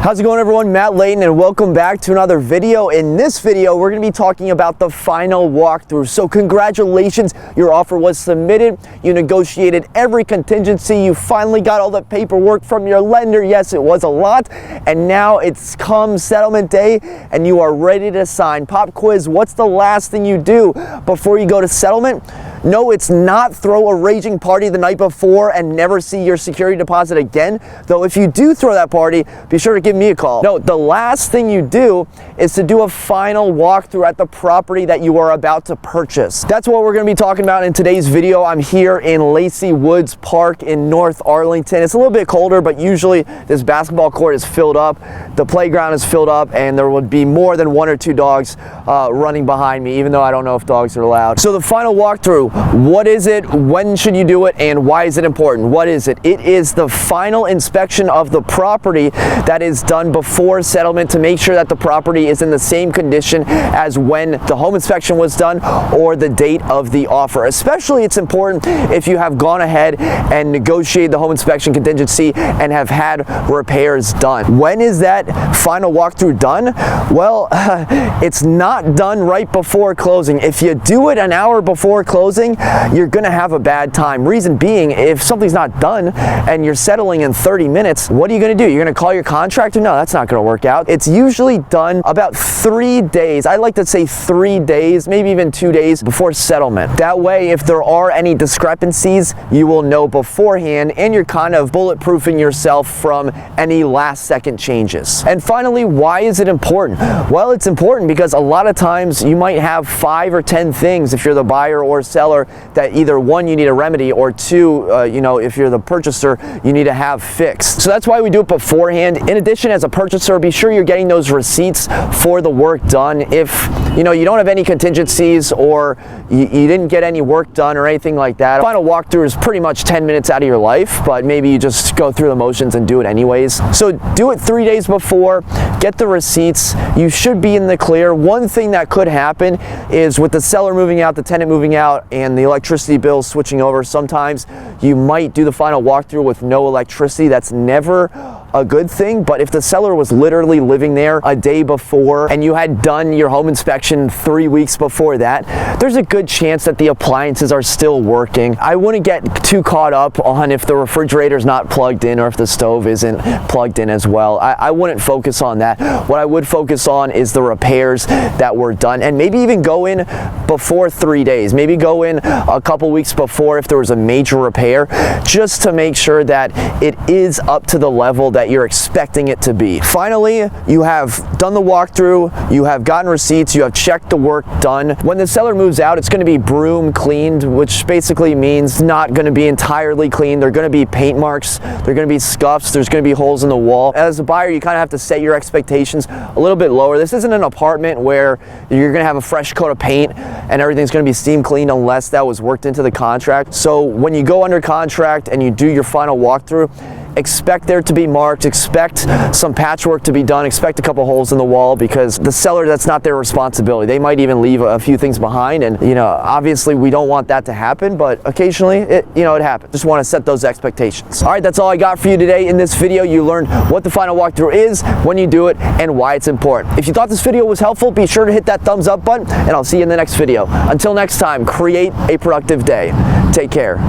How's it going, everyone? Matt Leighton, and welcome back to another video. In this video, we're going to be talking about the final walkthrough. So congratulations, your offer was submitted. You negotiated every contingency. You finally got all the paperwork from your lender. Yes, it was a lot. And now it's come settlement day and you are ready to sign. Pop quiz, what's the last thing you do before you go to settlement? No, it's not throw a raging party the night before and never see your security deposit again. Though if you do throw that party, be sure to give me a call. No, the last thing you do is to do a final walkthrough at the property that you are about to purchase. That's what we're going to be talking about in today's video. I'm here in Lacey Woods Park in North Arlington. It's a little bit colder, but usually this basketball court is filled up, the playground is filled up, and there would be more than one or two dogs running behind me, even though I don't know if dogs are allowed. So the final walkthrough, what is it, when should you do it, and why is it important? What is it? It is the final inspection of the property that is done before settlement to make sure that the property is in the same condition as when the home inspection was done or the date of the offer. Especially it's important if you have gone ahead and negotiated the home inspection contingency and have had repairs done. When is that final walkthrough done? Well, it's not done right before closing. If you do it an hour before closing, you're gonna have a bad time. Reason being, if something's not done and you're settling in 30 minutes, what are you gonna do? You're gonna call your contractor? No, that's not gonna work out. It's usually done about 3 days. I like to say 3 days, maybe even 2 days before settlement. That way, if there are any discrepancies, you will know beforehand and you're kind of bulletproofing yourself from any last second changes. And finally, why is it important? Well, it's important because a lot of times you might have 5 or 10 things if you're the buyer or seller that either one, you need a remedy, or two, if you're the purchaser, you need to have fixed. So that's why we do it beforehand. In addition, as a purchaser, be sure you're getting those receipts for the work done. If you don't have any contingencies or you didn't get any work done or anything like that, final walkthrough is pretty much 10 minutes out of your life, but maybe you just go through the motions and do it anyways. So do it 3 days before, get the receipts. You should be in the clear. One thing that could happen is with the seller moving out, the tenant moving out, and the electricity bill switching over, sometimes you might do the final walkthrough with no electricity. That's never a good thing, but if the seller was literally living there a day before and you had done your home inspection 3 weeks before that, there's a good chance that the appliances are still working. I wouldn't get too caught up on if the refrigerator's not plugged in or if the stove isn't plugged in as well. I wouldn't focus on that. What I would focus on is the repairs that were done, and maybe even go in before 3 days. Maybe go in a couple weeks before if there was a major repair, just to make sure that it is up to the level that you're expecting it to be. Finally, you have done the walkthrough, you have gotten receipts, you have checked the work done. When the seller moves out, it's going to be broom cleaned, which basically means not going to be entirely clean. There are going to be paint marks, there are going to be scuffs, there's going to be holes in the wall. As a buyer, you kind of have to set your expectations a little bit lower. This isn't an apartment where you're going to have a fresh coat of paint and everything's going to be steam cleaned unless that was worked into the contract. So when you go under contract and you do your final walkthrough, expect there to be marked, expect some patchwork to be done, expect a couple holes in the wall, because the seller, that's not their responsibility. They might even leave a few things behind, and obviously we don't want that to happen, but occasionally it happens. Just want to set those expectations. All right, that's all I got for you today. In this video, you learned what the final walkthrough is, when you do it, and why it's important. If you thought this video was helpful, be sure to hit that thumbs up button, and I'll see you in the next video. Until next time, create a productive day. Take care.